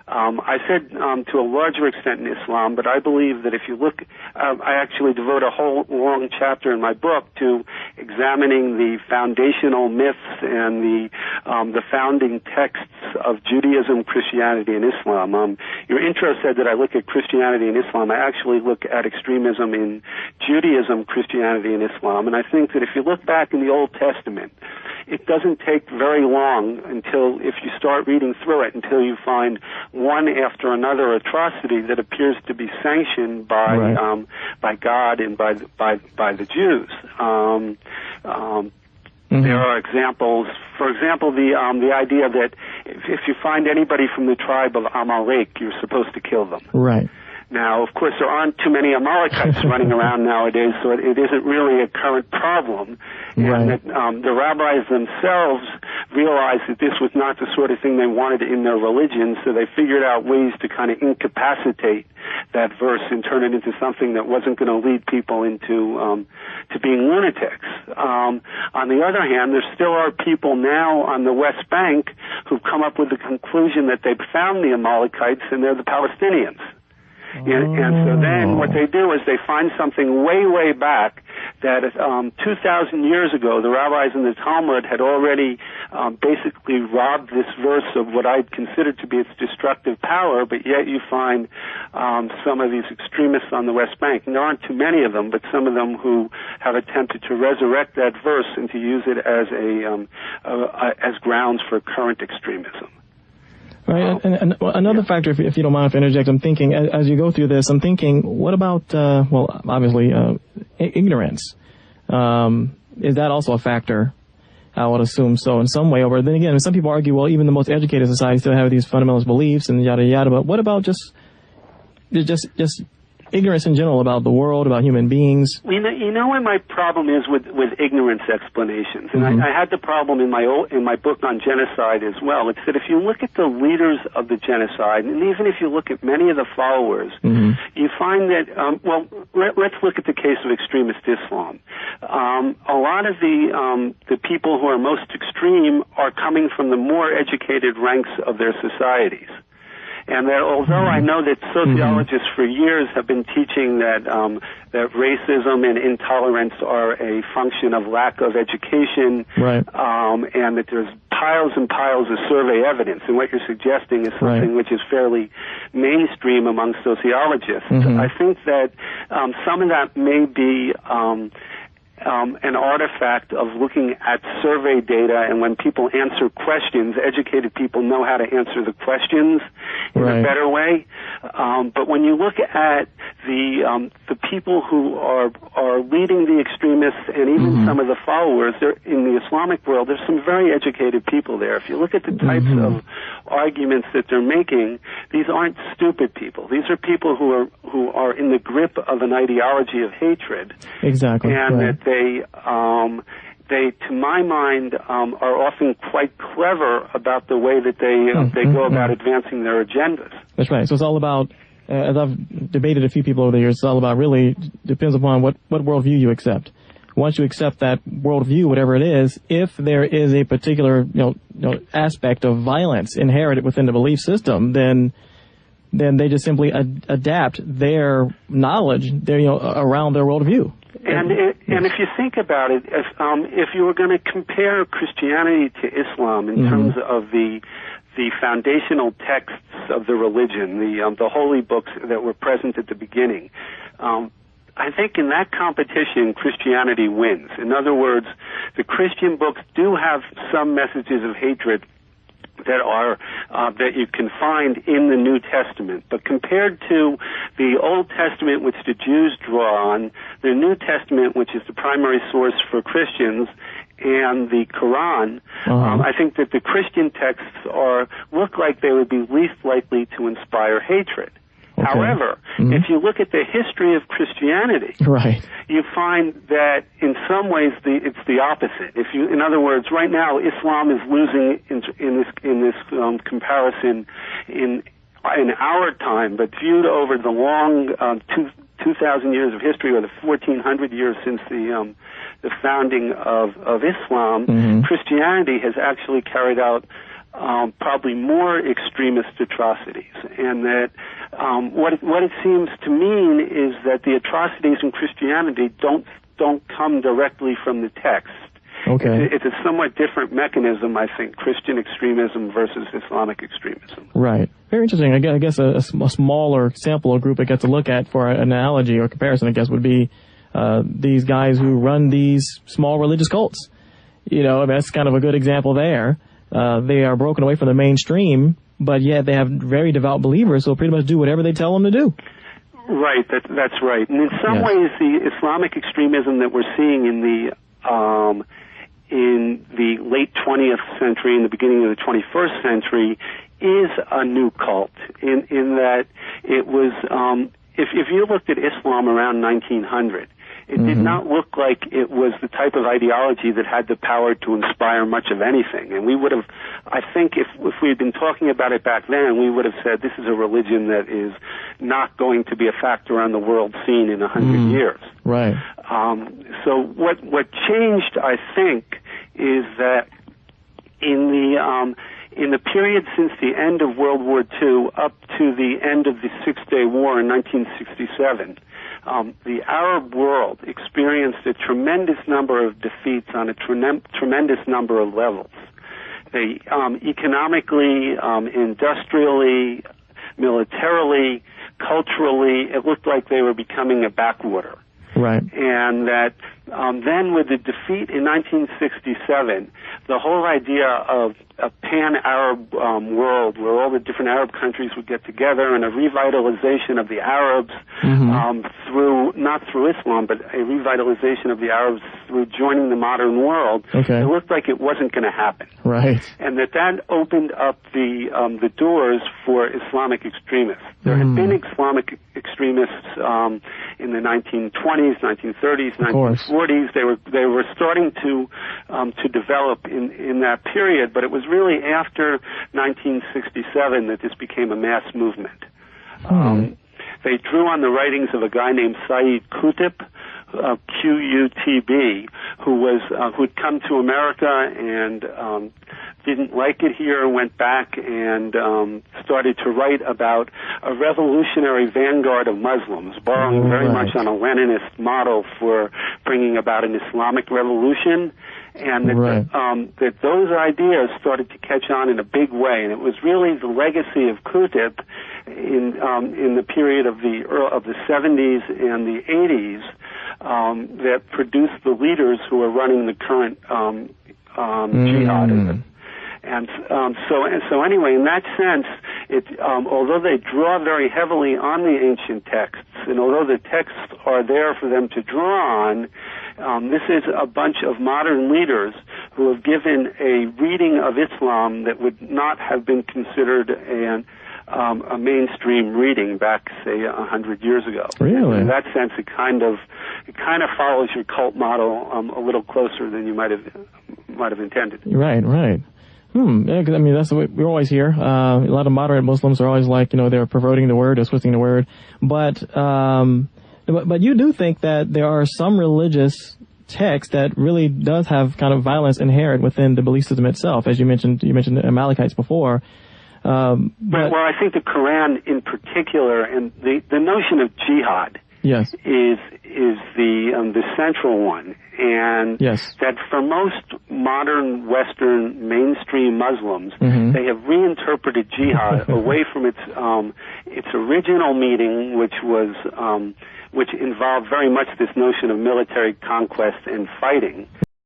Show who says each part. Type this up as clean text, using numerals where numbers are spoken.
Speaker 1: I said to a larger extent in Islam, but I believe that if you look, I actually devote a whole long chapter in my book to examining the foundational myths and the founding texts of Judaism, Christianity, and Islam. Your intro said that I look at Christianity and Islam. I actually look at extremism in Judaism, Christianity, and Islam. And I think that if you look back in the Old Testament, it doesn't take very long until, if you start reading through it, until you find one after another atrocity that appears to be sanctioned by God and by the Jews. There are examples. For example, the idea that if you find anybody from the tribe of Amalek, you're supposed to kill them.
Speaker 2: Right.
Speaker 1: Now, of course, there aren't too many Amalekites running around nowadays, so it isn't really a current problem. And that the rabbis themselves realized that this was not the sort of thing they wanted in their religion, so they figured out ways to kind of incapacitate that verse and turn it into something that wasn't going to lead people into to being lunatics. On the other hand, there still are people now on the West Bank who've come up with the conclusion that they've found the Amalekites and they're the Palestinians. And so then what they do is they find something way, way back that 2,000 years ago, the rabbis in the Talmud had already basically robbed this verse of what I'd consider to be its destructive power, but yet you find some of these extremists on the West Bank, and there aren't too many of them, but some of them who have attempted to resurrect that verse and to use it as as grounds for current extremism.
Speaker 2: Right, and another factor, if you don't mind if I interject, I'm thinking, as you go through this, I'm thinking, what about, obviously, ignorance? Is that also a factor? I would assume so in some way. Or then again, some people argue, well, even the most educated society still have these fundamentalist beliefs and yada, yada. But what about just ignorance in general about the world, about human beings?
Speaker 1: You know what my problem is with ignorance explanations, and I had the problem in my book on genocide as well. It's that if you look at the leaders of the genocide, and even if you look at many of the followers, you find that let's look at the case of extremist Islam. A lot of the people who are most extreme are coming from the more educated ranks of their societies. And that although I know that sociologists for years have been teaching that racism and intolerance are a function of lack of education, and that there's piles and piles of survey evidence, and what you're suggesting is something which is fairly mainstream among sociologists. I think that some of that may be an artifact of looking at survey data, and when people answer questions, educated people know how to answer the questions in a better way. But when you look at the people who are leading the extremists and even some of the followers, in the Islamic world, there's some very educated people there. If you look at the types of arguments that they're making, these aren't stupid people. These are people who are in the grip of an ideology of hatred.
Speaker 2: Exactly.
Speaker 1: And that they, to my mind, are often quite clever about the way that they go about advancing their agendas.
Speaker 2: That's right. So it's all about, as I've debated a few people over the years, it's all about really depends upon what worldview you accept. Once you accept that worldview, whatever it is, if there is a particular aspect of violence inherited within the belief system, then they just simply adapt their knowledge around their worldview.
Speaker 1: And if you think about it, if you were going to compare Christianity to Islam in terms of the foundational texts of the religion, the holy books that were present at the beginning, I think in that competition, Christianity wins. In other words, the Christian books do have some messages of hatred that you can find in the New Testament. But compared to the Old Testament, which the Jews draw on, the New Testament, which is the primary source for Christians, and the Quran, I think that the Christian texts look like they would be least likely to inspire hatred. Okay. However, if you look at the history of Christianity, you find that in some ways it's the opposite. In other words, right now Islam is losing in this comparison in our time, but viewed over the long 2,000 years of history, or the 1,400 years since the founding of Islam, Christianity has actually carried out probably more extremist atrocities, and that what it seems to mean is that the atrocities in Christianity don't come directly from the text.
Speaker 2: Okay.
Speaker 1: It's a somewhat different mechanism, I think, Christian extremism versus Islamic extremism.
Speaker 2: Right. Very interesting. I guess a smaller sample or group I get to look at for an analogy or comparison, I guess, would be these guys who run these small religious cults. That's kind of a good example there. They are broken away from the mainstream, but yet they have very devout believers, so pretty much do whatever they tell them to do.
Speaker 1: Right. That's right. And in some ways, the Islamic extremism that we're seeing in the late 20th century and the beginning of the 21st century is a new cult in that it was, if you looked at Islam around 1900, it did not look like it was the type of ideology that had the power to inspire much of anything. And we would have, I think if we had been talking about it back then, we would have said this is a religion that is not going to be a factor on the world scene in 100 years.
Speaker 2: Right.
Speaker 1: So what changed, I think, is that in the period since the end of World War II up to the end of the Six-Day War in 1967, the Arab world experienced a tremendous number of defeats on a tremendous number of levels. They economically, industrially, militarily, culturally, it looked like they were becoming a backwater.
Speaker 2: Right.
Speaker 1: And that then with the defeat in 1967, the whole idea of a pan-Arab world where all the different Arab countries would get together and a revitalization of the Arabs not through Islam, but a revitalization of the Arabs through joining the modern world, it looked like it wasn't going to happen.
Speaker 2: Right.
Speaker 1: And that opened up the doors for Islamic extremists. There had been Islamic extremists in the 1920s, 1930s, 1940s. They were starting to develop in that period, but it was really after 1967 that this became a mass movement. They drew on the writings of a guy named Sayyid Qutb, Qutb, who'd come to America and didn't like it here, went back and started to write about a revolutionary vanguard of Muslims, borrowing very much on a Leninist model for bringing about an Islamic revolution, and that those ideas started to catch on in a big way. And it was really the legacy of Qutb in the period of the 70s and the 80s that produced the leaders who are running the current jihadism. And so anyway, in that sense, although they draw very heavily on the ancient texts, and although the texts are there for them to draw on, this is a bunch of modern leaders who have given a reading of Islam that would not have been considered a mainstream reading back, say, 100 years ago.
Speaker 2: Really?
Speaker 1: In that sense, it kind of follows your cult model a little closer than you might have intended.
Speaker 2: Right. Yeah, 'cause, I mean, that's what we always hear. A lot of moderate Muslims are always like, they're perverting the word or twisting the word. But you do think that there are some religious texts that really does have kind of violence inherent within the belief system itself, as you mentioned the Amalekites before.
Speaker 1: Well, I think the Quran in particular, and the notion of jihad, is the central one, and that for most modern Western mainstream Muslims, they have reinterpreted jihad away from its original meaning, which involved very much this notion of military conquest and fighting,